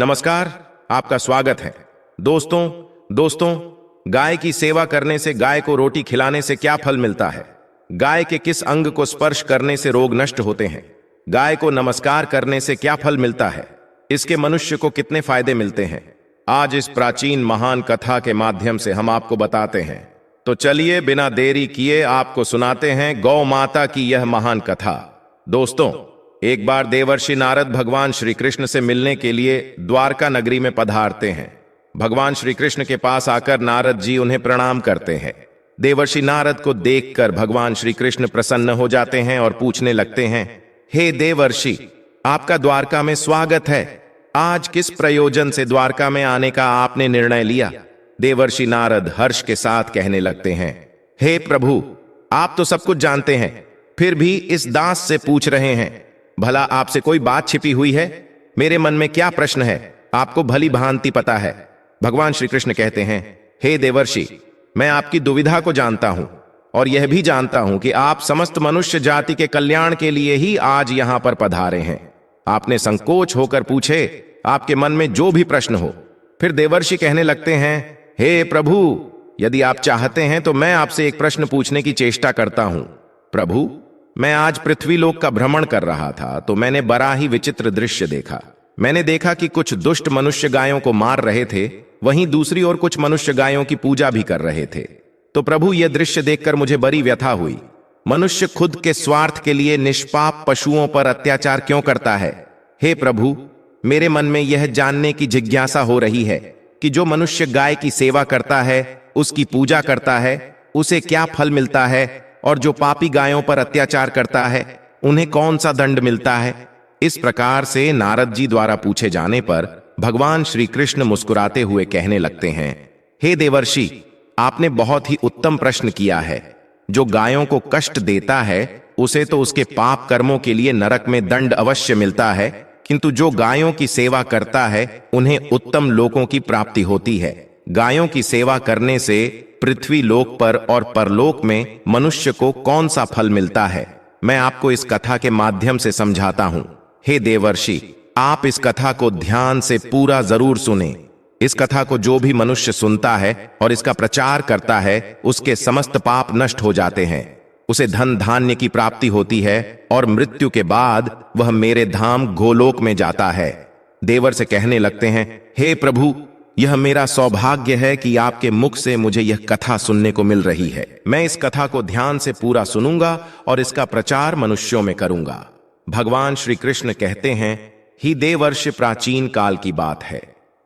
नमस्कार, आपका स्वागत है। दोस्तों, गाय की सेवा करने से, गाय को रोटी खिलाने से क्या फल मिलता है? गाय के किस अंग को स्पर्श करने से रोग नष्ट होते हैं? गाय को नमस्कार करने से क्या फल मिलता है? इसके मनुष्य को कितने फायदे मिलते हैं? आज इस प्राचीन महान कथा के माध्यम से हम आपको बताते हैं। तो चलिए बिना देरी किए आपको सुनाते हैं गौ माता की यह महान कथा। दोस्तों, एक बार देवर्षि नारद भगवान श्री कृष्ण से मिलने के लिए द्वारका नगरी में पधारते हैं। भगवान श्री कृष्ण के पास आकर नारद जी उन्हें प्रणाम करते हैं। देवर्षि नारद को देखकर भगवान श्री कृष्ण प्रसन्न हो जाते हैं और पूछने लगते हैं, हे देवर्षि, आपका द्वारका में स्वागत है। आज किस प्रयोजन से द्वारका में आने का आपने निर्णय लिया? देवर्षि नारद हर्ष के साथ कहने लगते हैं, हे प्रभु, आप तो सब कुछ जानते हैं, फिर भी इस दास से पूछ रहे हैं। भला आपसे कोई बात छिपी हुई है? मेरे मन में क्या प्रश्न है, आपको भली भांति पता है। भगवान श्री कृष्ण कहते हैं, हे देवर्षि, मैं आपकी दुविधा को जानता हूं और यह भी जानता हूं कि आप समस्त मनुष्य जाति के कल्याण के लिए ही आज यहां पर पधारे हैं। आपने संकोच होकर पूछे, आपके मन में जो भी प्रश्न हो। फिर देवर्षि कहने लगते हैं, हे प्रभु, यदि आप चाहते हैं तो मैं आपसे एक प्रश्न पूछने की चेष्टा करता हूं। प्रभु, मैं आज पृथ्वीलोक का भ्रमण कर रहा था तो मैंने बड़ा ही विचित्र दृश्य देखा। मैंने देखा कि कुछ दुष्ट मनुष्य गायों को मार रहे थे, वहीं दूसरी ओर कुछ मनुष्य गायों की पूजा भी कर रहे थे। तो प्रभु, यह दृश्य देखकर मुझे बड़ी व्यथा हुई। मनुष्य खुद के स्वार्थ के लिए निष्पाप पशुओं पर अत्याचार क्यों करता है? हे प्रभु, मेरे मन में यह जानने की जिज्ञासा हो रही है कि जो मनुष्य गाय की सेवा करता है, उसकी पूजा करता है, उसे क्या फल मिलता है, और जो पापी गायों पर अत्याचार करता है, उन्हें कौन सा दंड मिलता है? इस प्रकार से नारद जी द्वारा पूछे जाने पर भगवान श्री कृष्ण मुस्कुराते हुए कहने लगते हैं, हे देवर्षि, आपने बहुत ही उत्तम प्रश्न किया है। जो गायों को कष्ट देता है, उसे तो उसके पाप कर्मों के लिए नरक में दंड अवश्य मिलता है, किंतु जो गायों की सेवा करता है, उन्हें उत्तम लोकों की प्राप्ति होती है। गायों की सेवा करने से पृथ्वी लोक पर और परलोक में मनुष्य को कौन सा फल मिलता है, मैं आपको इस कथा के माध्यम से समझाता हूं। हे देवर्षि, आप इस कथा को ध्यान से पूरा जरूर सुने। इस कथा को जो भी मनुष्य सुनता है और इसका प्रचार करता है, उसके समस्त पाप नष्ट हो जाते हैं, उसे धन धान्य की प्राप्ति होती है और मृत्यु के बाद वह मेरे धाम गोलोक में जाता है। देवर से कहने लगते हैं, हे प्रभु, यह मेरा सौभाग्य है कि आपके मुख से मुझे यह कथा सुनने को मिल रही है। मैं इस कथा को ध्यान से पूरा सुनूंगा और इसका प्रचार मनुष्यों में करूंगा। भगवान श्री कृष्ण कहते हैं, ही देवर्ष, प्राचीन काल की बात है।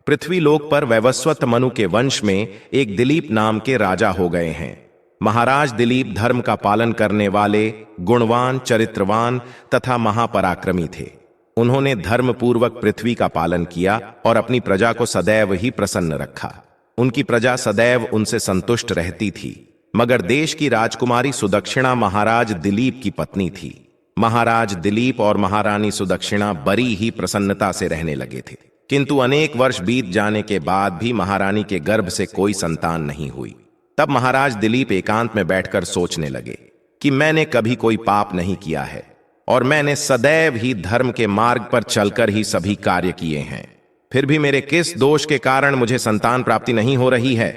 पृथ्वी लोक पर वैवस्वत मनु के वंश में एक दिलीप नाम के राजा हो गए हैं। महाराज दिलीप धर्म का पालन करने वाले, गुणवान, चरित्रवान तथा महापराक्रमी थे। उन्होंने धर्म पूर्वक पृथ्वी का पालन किया और अपनी प्रजा को सदैव ही प्रसन्न रखा। उनकी प्रजा सदैव उनसे संतुष्ट रहती थी। मगर देश की राजकुमारी सुदक्षिणा महाराज दिलीप की पत्नी थी। महाराज दिलीप और महारानी सुदक्षिणा बड़ी ही प्रसन्नता से रहने लगे थे, किंतु अनेक वर्ष बीत जाने के बाद भी महारानी के गर्भ से कोई संतान नहीं हुई। तब महाराज दिलीप एकांत में बैठकर सोचने लगे कि मैंने कभी कोई पाप नहीं किया है और मैंने सदैव ही धर्म के मार्ग पर चलकर ही सभी कार्य किए हैं, फिर भी मेरे किस दोष के कारण मुझे संतान प्राप्ति नहीं हो रही है?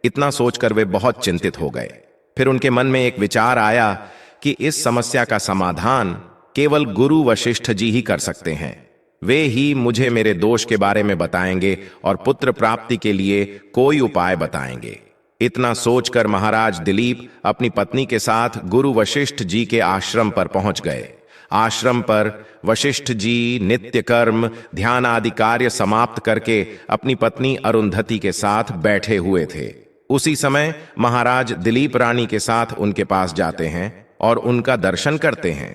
इतना सोचकर वे बहुत चिंतित हो गए। फिर उनके मन में एक विचार आया कि इस समस्या का समाधान केवल गुरु वशिष्ठ जी ही कर सकते हैं। वे ही मुझे मेरे दोष के बारे में बताएंगे और पुत्र प्राप्ति के लिए कोई उपाय बताएंगे। इतना सोचकर महाराज दिलीप अपनी पत्नी के साथ गुरु वशिष्ठ जी के आश्रम पर पहुंच गए। आश्रम पर वशिष्ठ जी नित्य कर्म, ध्यान आदि कार्य समाप्त करके अपनी पत्नी अरुंधति के साथ बैठे हुए थे। उसी समय महाराज दिलीप रानी के साथ उनके पास जाते हैं और उनका दर्शन करते हैं।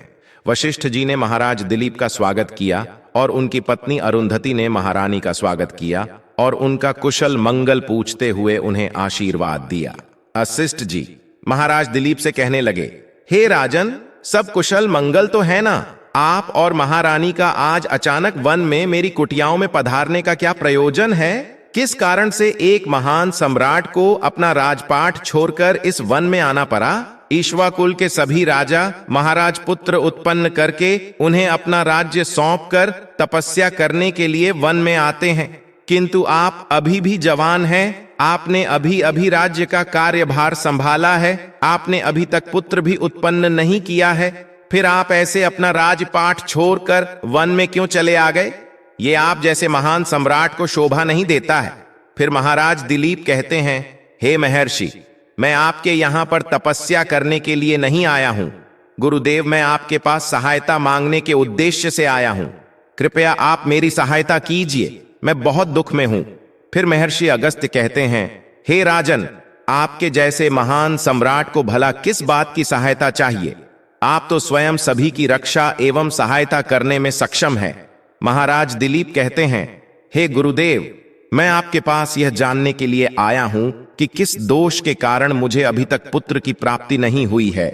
वशिष्ठ जी ने महाराज दिलीप का स्वागत किया और उनकी पत्नी अरुंधति ने महारानी का स्वागत किया और उनका कुशल मंगल पूछते हुए उन्हें आशीर्वाद दिया। वशिष्ठ जी महाराज दिलीप से कहने लगे, हे राजन, सब कुशल मंगल तो है ना? आप और महारानी का आज अचानक वन में मेरी कुटियाओं में पधारने का क्या प्रयोजन है? किस कारण से एक महान सम्राट को अपना राजपाट छोड़कर इस वन में आना पड़ा? ईक्ष्वाकुल के सभी राजा महाराज पुत्र उत्पन्न करके उन्हें अपना राज्य सौंपकर तपस्या करने के लिए वन में आते हैं, किंतु आप अभी भी जवान हैं, आपने अभी अभी राज्य का कार्यभार संभाला है, आपने अभी तक पुत्र भी उत्पन्न नहीं किया है, फिर आप ऐसे अपना राजपाट छोड़कर वन में क्यों चले आ गए? ये आप जैसे महान सम्राट को शोभा नहीं देता है। फिर महाराज दिलीप कहते हैं, हे महर्षि, मैं आपके यहां पर तपस्या करने के लिए नहीं आया हूं। गुरुदेव, मैं आपके पास सहायता मांगने के उद्देश्य से आया हूं। कृपया आप मेरी सहायता कीजिए, मैं बहुत दुख में हूं। फिर महर्षि अगस्त्य कहते हैं, हे राजन, आपके जैसे महान सम्राट को भला किस बात की सहायता चाहिए? आप तो स्वयं सभी की रक्षा एवं सहायता करने में सक्षम हैं। महाराज दिलीप कहते हैं, हे गुरुदेव, मैं आपके पास यह जानने के लिए आया हूं कि किस दोष के कारण मुझे अभी तक पुत्र की प्राप्ति नहीं हुई है।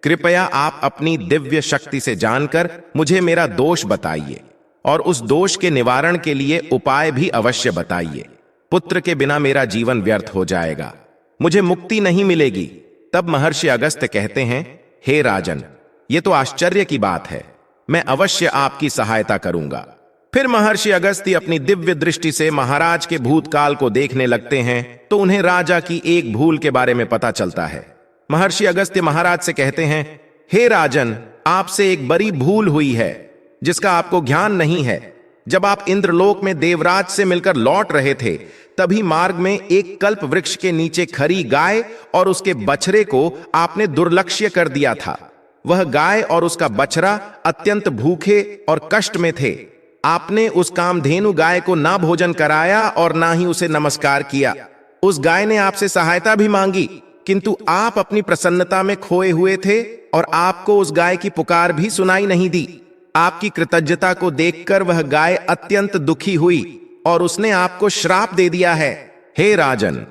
कृपया आप अपनी दिव्य शक्ति से जानकर मुझे मेरा दोष बताइए और उस दोष के निवारण के लिए उपाय भी अवश्य बताइए। पुत्र के बिना मेरा जीवन व्यर्थ हो जाएगा, मुझे मुक्ति नहीं मिलेगी। तब महर्षि अगस्त्य कहते हैं, हे राजन, ये तो आश्चर्य की बात है, मैं अवश्य आपकी सहायता करूंगा। फिर महर्षि अगस्त्य अपनी दिव्य दृष्टि से महाराज के भूतकाल को देखने लगते हैं तो उन्हें राजा की एक भूल के बारे में पता चलता है। महर्षि अगस्त्य महाराज से कहते हैं, हे राजन, आपसे एक बड़ी भूल हुई है जिसका आपको ज्ञान नहीं है। जब आप इंद्रलोक में देवराज से मिलकर लौट रहे थे, तभी मार्ग में एक कल्प वृक्ष के नीचे खड़ी गाय और उसके बछड़े को आपने दुर्लक्ष्य कर दिया था। वह गाय और उसका बछड़ा अत्यंत भूखे और कष्ट में थे। आपने उस कामधेनु गाय को ना भोजन कराया और ना ही उसे नमस्कार किया। उस गाय ने आपसे सहायता भी मांगी, किंतु आप अपनी प्रसन्नता में खोए हुए थे और आपको उस गाय की पुकार भी सुनाई नहीं दी। आपकी कृतज्ञता को देखकर वह गाय अत्यंत दुखी हुई और उसने आपको श्राप दे दिया है। हे राजन,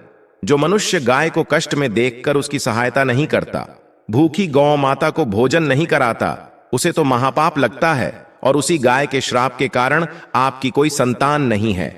जो मनुष्य गाय को कष्ट में देखकर उसकी सहायता नहीं करता, भूखी गौ माता को भोजन नहीं कराता, उसे तो महापाप लगता है और उसी गाय के श्राप के कारण आपकी कोई संतान नहीं है।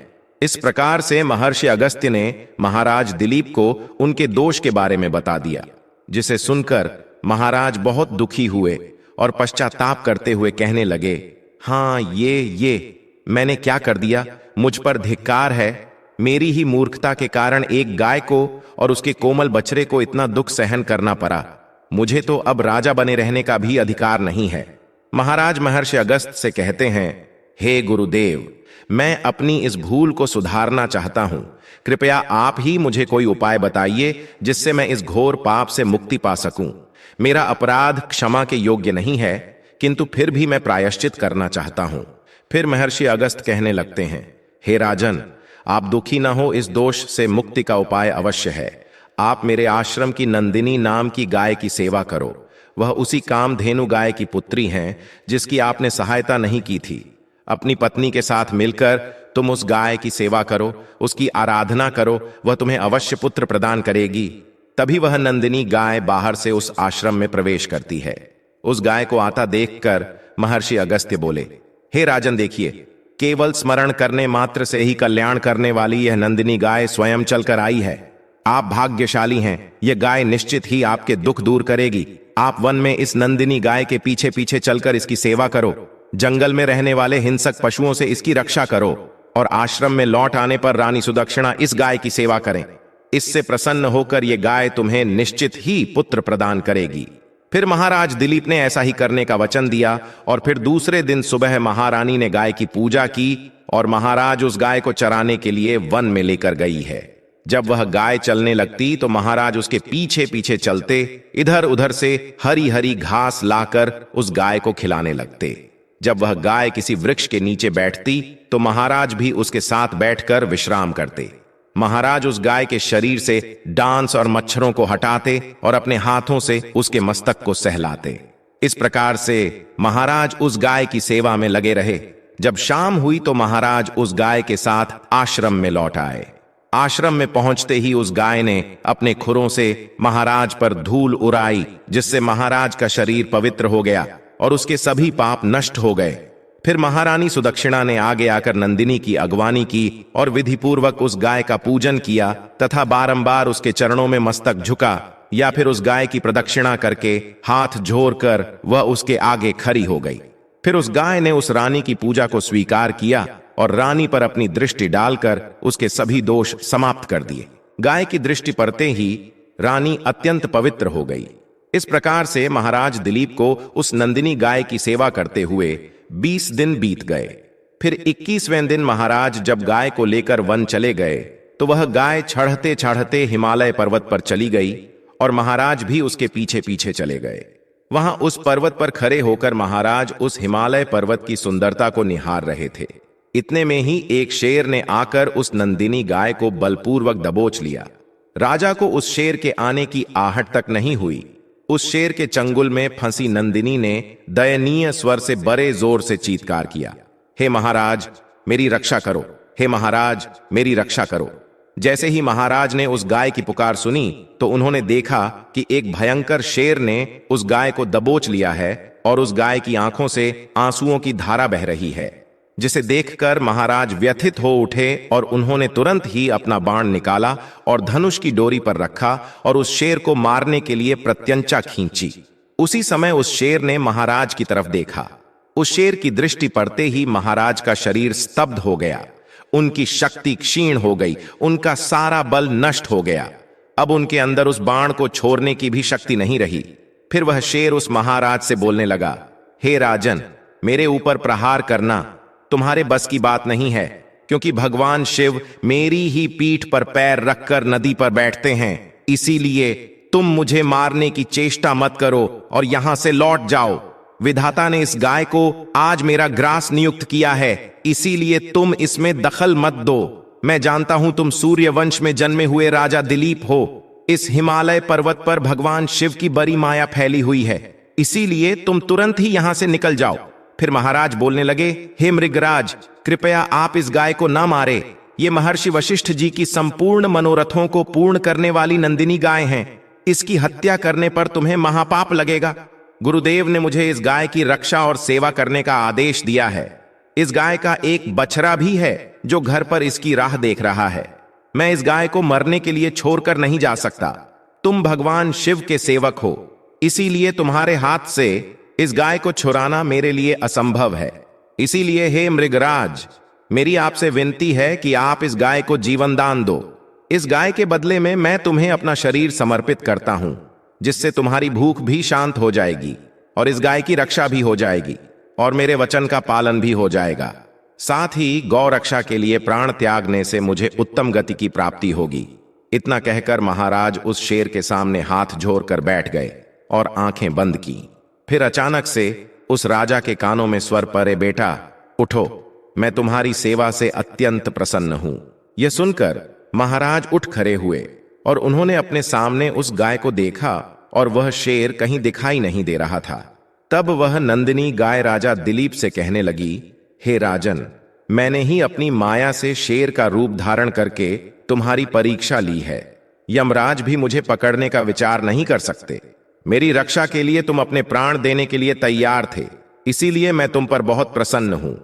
इस प्रकार से महर्षि अगस्त्य ने महाराज दिलीप को उनके दोष के बारे में बता दिया, जिसे सुनकर महाराज बहुत दुखी हुए और पश्चाताप करते हुए कहने लगे, हाँ, ये मैंने क्या कर दिया? मुझ पर धिक्कार है। मेरी ही मूर्खता के कारण एक गाय को और उसके कोमल बछड़े को इतना दुख सहन करना पड़ा। मुझे तो अब राजा बने रहने का भी अधिकार नहीं है। महाराज महर्षि अगस्त्य से कहते हैं, हे गुरुदेव, मैं अपनी इस भूल को सुधारना चाहता हूं। कृपया आप ही मुझे कोई उपाय बताइए जिससे मैं इस घोर पाप से मुक्ति पा सकूं। मेरा अपराध क्षमा के योग्य नहीं है, किंतु फिर भी मैं प्रायश्चित करना चाहता हूं। फिर महर्षि अगस्त्य कहने लगते हैं, हे राजन, आप दुखी न हो, इस दोष से मुक्ति का उपाय अवश्य है। आप मेरे आश्रम की नंदिनी नाम की गाय की सेवा करो। वह उसी कामधेनु गाय की पुत्री हैं जिसकी आपने सहायता नहीं की थी। अपनी पत्नी के साथ मिलकर तुम उस गाय की सेवा करो, उसकी आराधना करो, वह तुम्हें अवश्य पुत्र प्रदान करेगी। तभी वह नंदिनी गाय बाहर से उस आश्रम में प्रवेश करती है। उस गाय को आता देखकर महर्षि अगस्त्य बोले, हे राजन, देखिए, केवल स्मरण करने मात्र से ही कल्याण करने वाली यह नंदिनी गाय स्वयं चलकर आई है। आप भाग्यशाली हैं, यह गाय निश्चित ही आपके दुख दूर करेगी। आप वन में इस नंदिनी गाय के पीछे पीछे चलकर इसकी सेवा करो, जंगल में रहने वाले हिंसक पशुओं से इसकी रक्षा करो और आश्रम में लौट आने पर रानी सुदक्षिणा इस गाय की सेवा करें। इससे प्रसन्न होकर यह गाय तुम्हें निश्चित ही पुत्र प्रदान करेगी। फिर महाराज दिलीप ने ऐसा ही करने का वचन दिया और फिर दूसरे दिन सुबह महारानी ने गाय की पूजा की और महाराज उस गाय को चराने के लिए वन में लेकर गई है। जब वह गाय चलने लगती तो महाराज उसके पीछे पीछे चलते, इधर उधर से हरी हरी घास लाकर उस गाय को खिलाने लगते। जब वह गाय किसी वृक्ष के नीचे बैठती तो महाराज भी उसके साथ बैठकर विश्राम करते। महाराज उस गाय के शरीर से डांस और मच्छरों को हटाते और अपने हाथों से उसके मस्तक को सहलाते। इस प्रकार से महाराज उस गाय की सेवा में लगे रहे। जब शाम हुई तो महाराज उस गाय के साथ आश्रम में लौट आए। आश्रम में पहुंचते ही उस गाय ने अपने खुरों से महाराज पर धूल उड़ाई, जिससे महाराज का शरीर पवित्र हो गया और उसके सभी पाप नष्ट हो गए। फिर महारानी सुदक्षिणा ने आगे आकर नंदिनी की अगवानी की और विधिपूर्वक उस गाय का पूजन किया तथा बारंबार उसके चरणों में मस्तक झुका या फिर उस गाय की प्रदक्षिणा करके हाथ जोड़कर वह उसके आगे खड़ी हो गई। फिर उस गाय ने उस रानी की पूजा को स्वीकार किया और रानी पर अपनी दृष्टि डालकर उसके सभी दोष समाप्त कर दिए। गाय की दृष्टि पड़ते ही रानी अत्यंत पवित्र हो गई। इस प्रकार से महाराज दिलीप को उस नंदिनी गाय की सेवा करते हुए 20 दिन बीत गए। फिर 21वें दिन महाराज जब गाय को लेकर वन चले गए तो वह गाय चढ़ते चढ़ते हिमालय पर्वत पर चली गई और महाराज भी उसके पीछे पीछे चले गए। वहां उस पर्वत पर खड़े होकर महाराज उस हिमालय पर्वत की सुंदरता को निहार रहे थे। इतने में ही एक शेर ने आकर उस नंदिनी गाय को बलपूर्वक दबोच लिया। राजा को उस शेर के आने की आहट तक नहीं हुई। उस शेर के चंगुल में फंसी नंदिनी ने दयनीय स्वर से बड़े जोर से चीत्कार किया, हे महाराज मेरी रक्षा करो, हे महाराज मेरी रक्षा करो। जैसे ही महाराज ने उस गाय की पुकार सुनी तो उन्होंने देखा कि एक भयंकर शेर ने उस गाय को दबोच लिया है और उस गाय की आंखों से आंसुओं की धारा बह रही है, जिसे देखकर महाराज व्यथित हो उठे और उन्होंने तुरंत ही अपना बाण निकाला और धनुष की डोरी पर रखा और उस शेर को मारने के लिए प्रत्यंचा खींची। उसी समय उस शेर ने महाराज की तरफ देखा। उस शेर की दृष्टि पड़ते ही महाराज का शरीर स्तब्ध हो गया, उनकी शक्ति क्षीण हो गई, उनका सारा बल नष्ट हो गया। अब उनके अंदर उस बाण को छोड़ने की भी शक्ति नहीं रही। फिर वह शेर उस महाराज से बोलने लगा, हे राजन, मेरे ऊपर प्रहार करना तुम्हारे बस की बात नहीं है, क्योंकि भगवान शिव मेरी ही पीठ पर पैर रखकर नदी पर बैठते हैं। इसीलिए तुम मुझे मारने की चेष्टा मत करो और यहां से लौट जाओ। विधाता ने इस गाय को आज मेरा ग्रास नियुक्त किया है, इसीलिए तुम इसमें दखल मत दो। मैं जानता हूं तुम सूर्य वंश में जन्मे हुए राजा दिलीप हो। इस हिमालय पर्वत पर भगवान शिव की बड़ी माया फैली हुई है, इसीलिए तुम तुरंत ही यहां से निकल जाओ। फिर महाराज बोलने लगे, हे मृगराज, कृपया आप इस गाय को न मारे। ये महर्षि वशिष्ठ जी की संपूर्ण मनोरथों को पूर्ण करने वाली नंदिनी गाय हैं। इसकी हत्या करने पर तुम्हें महापाप लगेगा। गुरुदेव ने मुझे इस गाय की रक्षा और सेवा करने का आदेश दिया है। इस गाय का एक बछड़ा भी है जो घर पर इसकी राह देख रहा है। मैं इस गाय को मरने के लिए छोड़कर नहीं जा सकता। तुम भगवान शिव के सेवक हो, इसीलिए तुम्हारे हाथ से इस गाय को छुड़ाना मेरे लिए असंभव है। इसीलिए हे मृगराज, मेरी आपसे विनती है कि आप इस गाय को जीवन दान दो। इस गाय के बदले में मैं तुम्हें अपना शरीर समर्पित करता हूं, जिससे तुम्हारी भूख भी शांत हो जाएगी और इस गाय की रक्षा भी हो जाएगी और मेरे वचन का पालन भी हो जाएगा। साथ ही गौ रक्षा के लिए प्राण त्यागने से मुझे उत्तम गति की प्राप्ति होगी। इतना कहकर महाराज उस शेर के सामने हाथ जोड़कर बैठ गए और आंखें बंद की। फिर अचानक से उस राजा के कानों में स्वर पड़े, बेटा उठो, मैं तुम्हारी सेवा से अत्यंत प्रसन्न हूं। यह सुनकर महाराज उठ खड़े हुए और उन्होंने अपने सामने उस गाय को देखा और वह शेर कहीं दिखाई नहीं दे रहा था। तब वह नंदिनी गाय राजा दिलीप से कहने लगी, हे राजन, मैंने ही अपनी माया से शेर का रूप धारण करके तुम्हारी परीक्षा ली है। यमराज भी मुझे पकड़ने का विचार नहीं कर सकते। मेरी रक्षा के लिए तुम अपने प्राण देने के लिए तैयार थे, इसीलिए मैं तुम पर बहुत प्रसन्न हूं।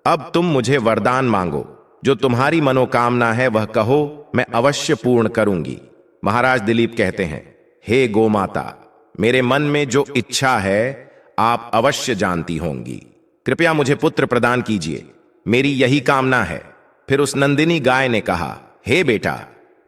अब तुम मुझे वरदान मांगो, जो तुम्हारी मनोकामना है वह कहो, मैं अवश्य पूर्ण करूंगी। महाराज दिलीप कहते हैं, हे गोमाता, मेरे मन में जो इच्छा है आप अवश्य जानती होंगी। कृपया मुझे पुत्र प्रदान कीजिए, मेरी यही कामना है। फिर उस नंदिनी गाय ने कहा, हे बेटा,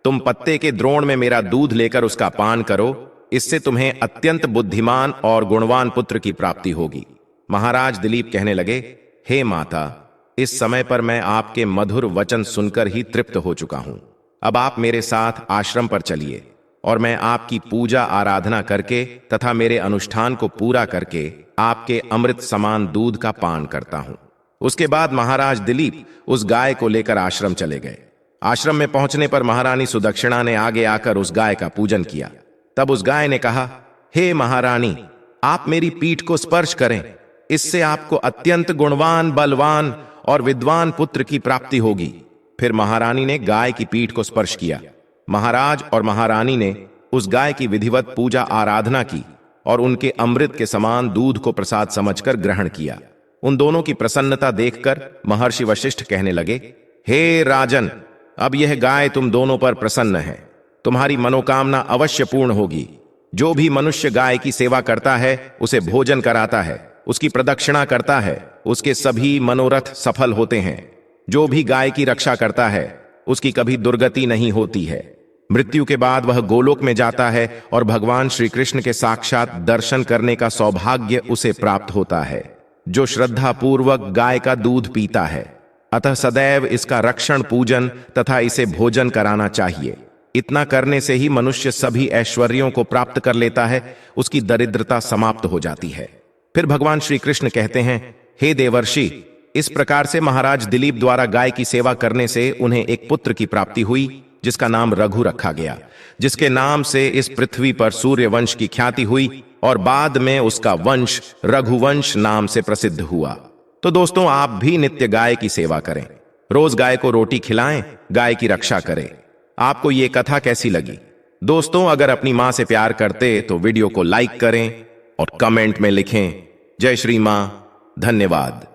तुम पत्ते के द्रोण में मेरा दूध लेकर उसका पान करो, इससे तुम्हें अत्यंत बुद्धिमान और गुणवान पुत्र की प्राप्ति होगी। महाराज दिलीप कहने लगे, हे माता, इस समय पर मैं आपके मधुर वचन सुनकर ही तृप्त हो चुका हूं। अब आप मेरे साथ आश्रम पर चलिए और मैं आपकी पूजा आराधना करके तथा मेरे अनुष्ठान को पूरा करके आपके अमृत समान दूध का पान करता हूं। उसके बाद महाराज दिलीप उस गाय को लेकर आश्रम चले गए। आश्रम में पहुंचने पर महारानी सुदक्षिणा ने आगे आकर उस गाय का पूजन किया। तब उस गाय ने कहा, हे महारानी, आप मेरी पीठ को स्पर्श करें, इससे आपको अत्यंत गुणवान, बलवान और विद्वान पुत्र की प्राप्ति होगी। फिर महारानी ने गाय की पीठ को स्पर्श किया। महाराज और महारानी ने उस गाय की विधिवत पूजा आराधना की और उनके अमृत के समान दूध को प्रसाद समझकर ग्रहण किया। उन दोनों की प्रसन्नता देखकर महर्षि वशिष्ठ कहने लगे, हे राजन, अब यह गाय तुम दोनों पर प्रसन्न है, तुम्हारी मनोकामना अवश्य पूर्ण होगी। जो भी मनुष्य गाय की सेवा करता है, उसे भोजन कराता है, उसकी प्रदक्षिणा करता है, उसके सभी मनोरथ सफल होते हैं। जो भी गाय की रक्षा करता है, उसकी कभी दुर्गति नहीं होती है। मृत्यु के बाद वह गोलोक में जाता है और भगवान श्री कृष्ण के साक्षात दर्शन करने का सौभाग्य उसे प्राप्त होता है। जो श्रद्धा पूर्वक गाय का दूध पीता है, अतः सदैव इसका रक्षण, पूजन तथा इसे भोजन कराना चाहिए। इतना करने से ही मनुष्य सभी ऐश्वर्यों को प्राप्त कर लेता है, उसकी दरिद्रता समाप्त हो जाती है। फिर भगवान श्री कृष्ण कहते हैं, हे देवर्षि, इस प्रकार से महाराज दिलीप द्वारा गाय की सेवा करने से उन्हें एक पुत्र की प्राप्ति हुई, जिसका नाम रघु रखा गया, जिसके नाम से इस पृथ्वी पर सूर्यवंश की ख्याति हुई और बाद में उसका वंश रघुवंश नाम से प्रसिद्ध हुआ। तो दोस्तों, आप भी नित्य गाय की सेवा करें, रोज गाय को रोटी खिलाएं, गाय की रक्षा करें। आपको ये कथा कैसी लगी? दोस्तों, अगर अपनी मां से प्यार करते तो वीडियो को लाइक करें और कमेंट में लिखें, जय श्री मां। धन्यवाद।